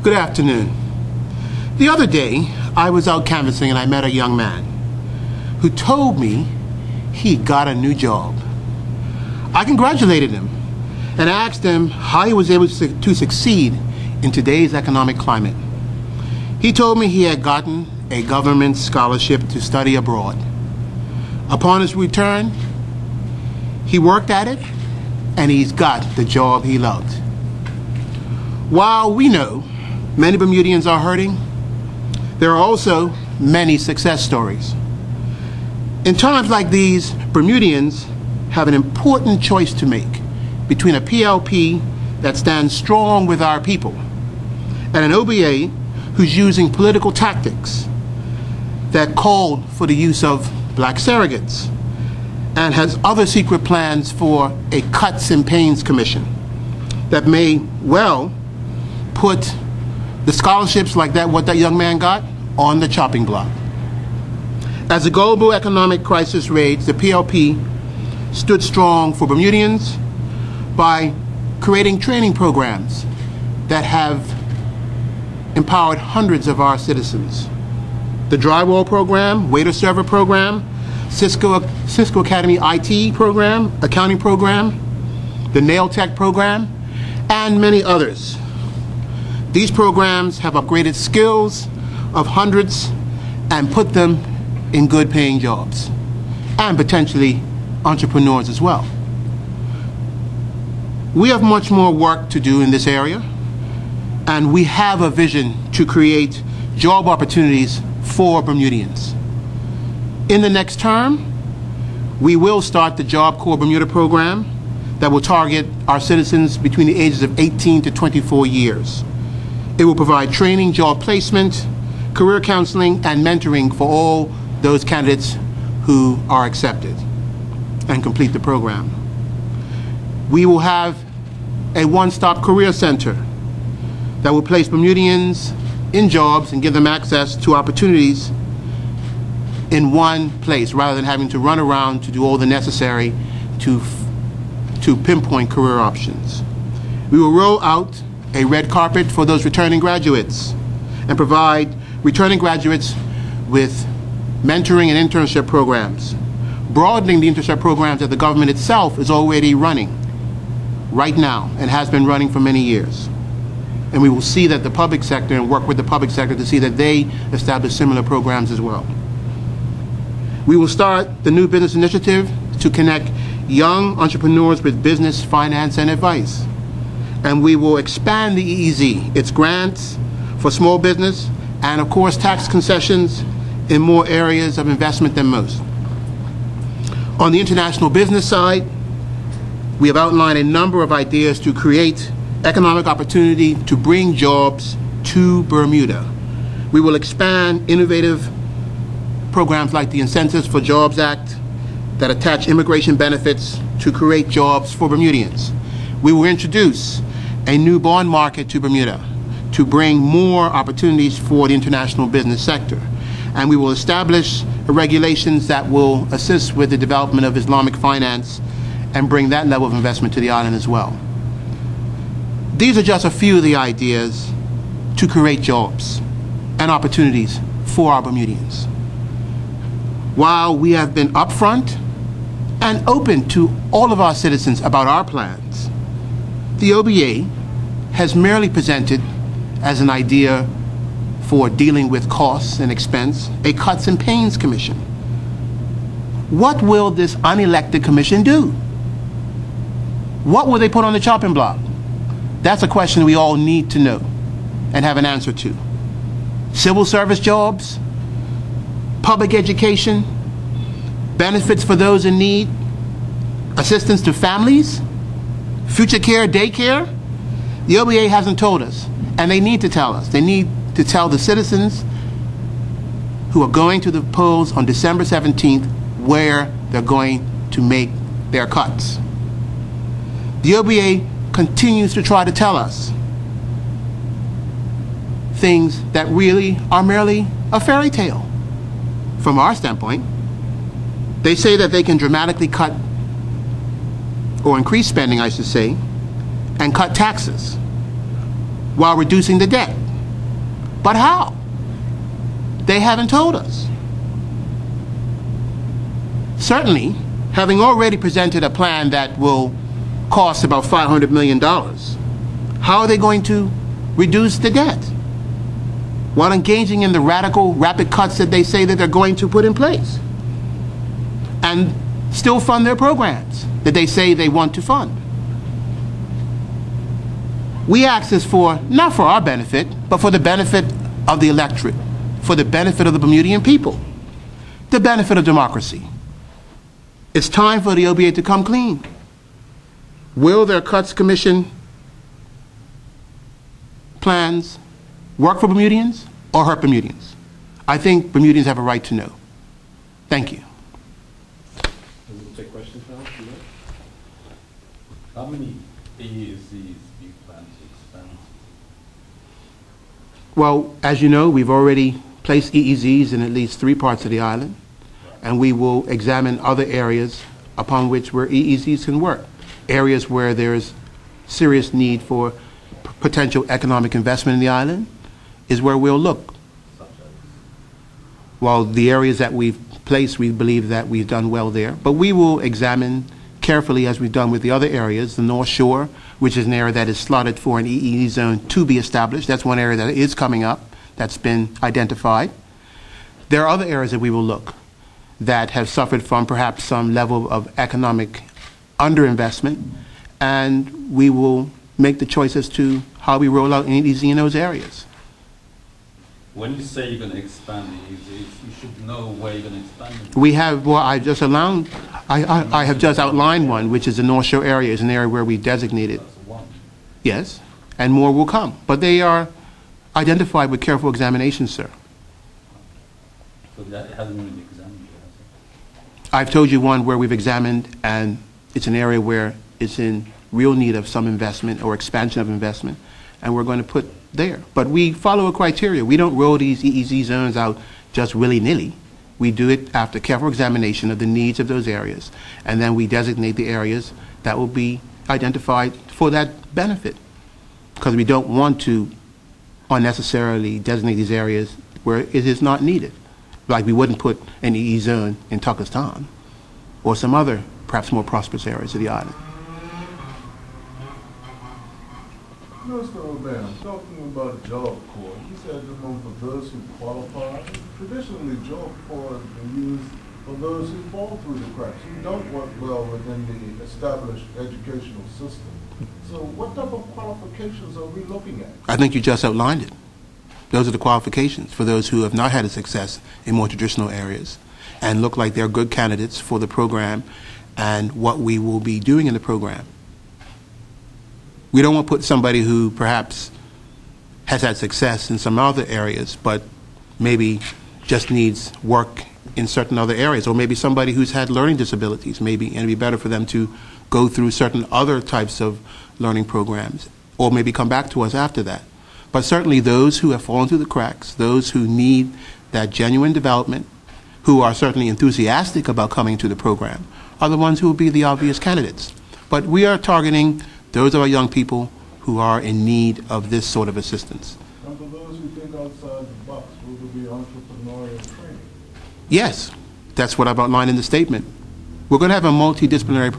Good afternoon. The other day, I was out canvassing and I met a young man who told me he got a new job. I congratulated him and asked him how he was able to succeed in today's economic climate. He told me he had gotten a government scholarship to study abroad. Upon his return, he worked at it and he's got the job he loved. While we know many Bermudians are hurting, there are also many success stories. In times like these, Bermudians have an important choice to make between a PLP that stands strong with our people and an OBA who's using political tactics that called for the use of black surrogates and has other secret plans for a cuts and pains commission that may well put the scholarships like that, what that young man got, on the chopping block. As the global economic crisis raged, the PLP stood strong for Bermudians by creating training programs that have empowered hundreds of our citizens. The drywall program, waiter server program, Cisco Academy IT program, accounting program, the nail tech program, and many others. These programs have upgraded skills of hundreds and put them in good paying jobs and potentially entrepreneurs as well. We have much more work to do in this area, and we have a vision to create job opportunities for Bermudians. In the next term, we will start the Job Corps Bermuda program that will target our citizens between the ages of 18 to 24 years. It will provide training, job placement, career counseling, and mentoring for all those candidates who are accepted and complete the program. We will have a one-stop career center that will place Bermudians in jobs and give them access to opportunities in one place rather than having to run around to do all the necessary to pinpoint career options. We will roll out a red carpet for those returning graduates and provide returning graduates with mentoring and internship programs, broadening the internship programs that the government itself is already running right now and has been running for many years. And we will see that the public sector and work with the public sector to see that they establish similar programs as well. We will start the new business initiative to connect young entrepreneurs with business, finance, and advice. And we will expand the EEZ, its grants for small business, and of course tax concessions in more areas of investment than most. On the international business side, we have outlined a number of ideas to create economic opportunity to bring jobs to Bermuda. We will expand innovative programs like the Incentives for Jobs Act that attach immigration benefits to create jobs for Bermudians. We will introduce a new bond market to Bermuda to bring more opportunities for the international business sector. And we will establish regulations that will assist with the development of Islamic finance and bring that level of investment to the island as well. These are just a few of the ideas to create jobs and opportunities for our Bermudians. While we have been upfront and open to all of our citizens about our plans, the OBA has merely presented as an idea for dealing with costs and expense a cuts and pains commission. What will this unelected commission do? What will they put on the chopping block? That's a question we all need to know and have an answer to. Civil service jobs, public education, benefits for those in need, assistance to families, future care, daycare. The OBA hasn't told us, and they need to tell us. They need to tell the citizens who are going to the polls on December 17th where they're going to make their cuts. The OBA continues to try to tell us things that really are merely a fairy tale from our standpoint. They say that they can dramatically cut, or increase spending, I should say, and cut taxes while reducing the debt. But how? They haven't told us. Certainly, having already presented a plan that will cost about $500 million, how are they going to reduce the debt while engaging in the radical, rapid cuts that they say that they're going to put in place, and still fund their programs that they say they want to fund? We ask this for, not for our benefit, but for the benefit of the electorate, for the benefit of the Bermudian people, the benefit of democracy. It's time for the OBA to come clean. Will their Cuts Commission plans work for Bermudians or hurt Bermudians? I think Bermudians have a right to know. Thank you. We'll take questions now. How many AECs do you plan to expand? Well, as you know, we've already placed EEZs in at least 3 parts of the island, and we will examine other areas upon which where EEZs can work. Areas where there's serious need for potential economic investment in the island is where we'll look. While the areas that we've placed, we believe that we've done well there, but we will examine carefully, as we've done with the other areas, the North Shore, which is an area that is slotted for an EEZ zone to be established. That's one area that is coming up, that's been identified. There are other areas that we will look that have suffered from perhaps some level of economic underinvestment, and we will make the choice as to how we roll out EEZ in those areas. When you say you're going to expand the EEZs, you should know where you're going to expand them. We have, well, I have just outlined one, which is the North Shore area, is an area where we designated. That's one. Yes, and more will come, but they are identified with careful examination, sir. So that hasn't really been examined yet, has it? I've told you one where we've examined, and it's an area where it's in real need of some investment or expansion of investment, and we're going to put there. But we follow a criteria. We don't roll these EEZ zones out just willy-nilly. We do it after careful examination of the needs of those areas, and then we designate the areas that will be identified for that benefit, because we don't want to unnecessarily designate these areas where it is not needed. Like we wouldn't put an EE zone in Tuckerstown or some other perhaps more prosperous areas of the island. Mr. Roban, talking about Job Corps, you said for those who qualify. Traditionally, Job Corps has been used for those who fall through the cracks, who don't work well within the established educational system. So what type of qualifications are we looking at? I think you just outlined it. Those are the qualifications for those who have not had a success in more traditional areas and look like they're good candidates for the program and what we will be doing in the program. We don't want to put somebody who perhaps has had success in some other areas but maybe just needs work in certain other areas, or maybe somebody who's had learning disabilities, maybe, and it'd be better for them to go through certain other types of learning programs, or maybe come back to us after that. But certainly those who have fallen through the cracks, those who need that genuine development, who are certainly enthusiastic about coming to the program, are the ones who will be the obvious candidates. But we are targeting those of our young people who are in need of this sort of assistance. And for those who think outside the box, will there be entrepreneurial training? Yes, that's what I've outlined in the statement. We're going to have a multidisciplinary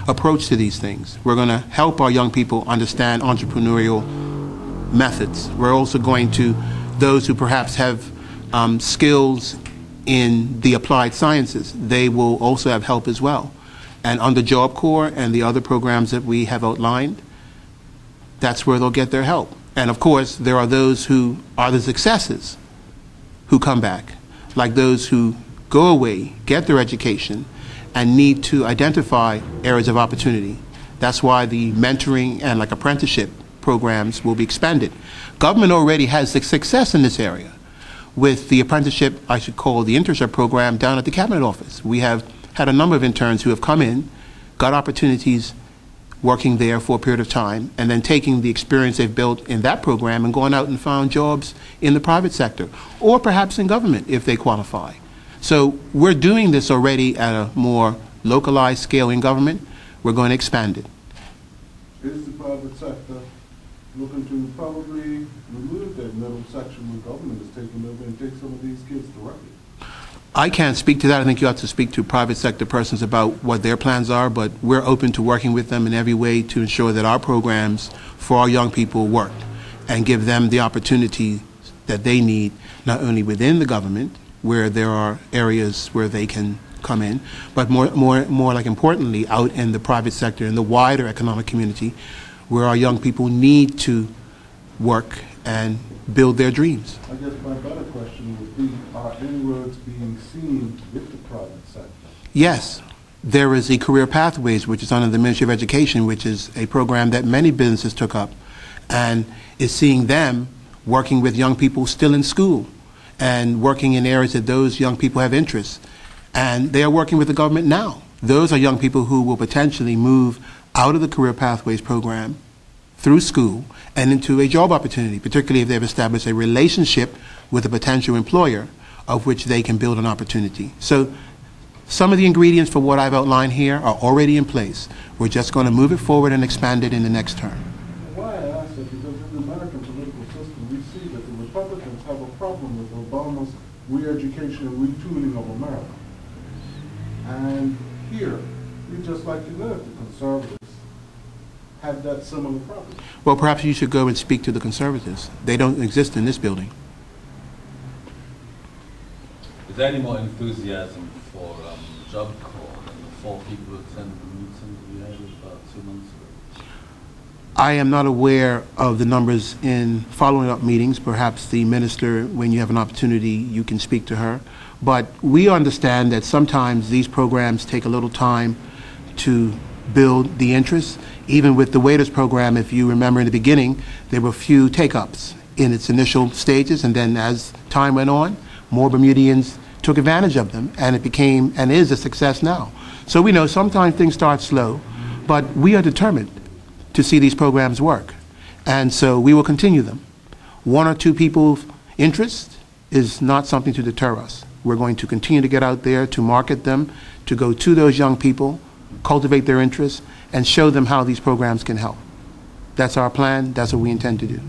approach to these things. We're going to help our young people understand entrepreneurial methods. We're also going to, those who perhaps have skills in the applied sciences, they will also have help as well. And under Job Corps and the other programs that we have outlined, that's where they'll get their help. And of course, there are those who are the successes who come back, like those who go away, get their education, and need to identify areas of opportunity. That's why the mentoring and like apprenticeship programs will be expanded. Government already has success in this area with the apprenticeship, I should call the internship program, down at the Cabinet Office. We have had a number of interns who have come in, got opportunities working there for a period of time, and then taking the experience they've built in that program and going out and found jobs in the private sector, or perhaps in government if they qualify. So we're doing this already at a more localized scale in government. We're going to expand it. Is the private sector looking to probably remove that middle section where government is taking over and take some of these kids directly. I can't speak to that. I think you have to speak to private sector persons about what their plans are, but we're open to working with them in every way to ensure that our programs for our young people work and give them the opportunity that they need, not only within the government, where there are areas where they can come in, but more like importantly, out in the private sector, in the wider economic community, where our young people need to work and build their dreams. I guess my better question would be, are inroads being seen with the private sector? Yes. There is the Career Pathways, which is under the Ministry of Education, which is a program that many businesses took up, and is seeing them working with young people still in school and working in areas that those young people have interests. And they are working with the government now. Those are young people who will potentially move out of the Career Pathways program through school and into a job opportunity, particularly if they've established a relationship with a potential employer of which they can build an opportunity. So some of the ingredients for what I've outlined here are already in place. We're just going to move it forward and expand it in the next term. Why I ask that, because in the American political system, we see that the Republicans have a problem with Obama's re-education and retooling of America. And here, we'd just like to know if the conservatives have that similar problem. Well, perhaps you should go and speak to the conservatives. They don't exist in this building. Is there any more enthusiasm for Job Corps than the 4 people who attended the meeting we had about 2 months ago? I am not aware of the numbers in following up meetings. Perhaps the minister, when you have an opportunity, you can speak to her. But we understand that sometimes these programs take a little time to build the interest. Even with the waiters program, if you remember in the beginning, there were few take-ups in its initial stages, and then as time went on, more Bermudians took advantage of them, and it became and is a success now. So we know sometimes things start slow, but we are determined to see these programs work, and so we will continue them. 1 or 2 people's interest is not something to deter us. We're going to continue to get out there, to market them, to go to those young people, cultivate their interests, and show them how these programs can help. That's our plan. That's what we intend to do.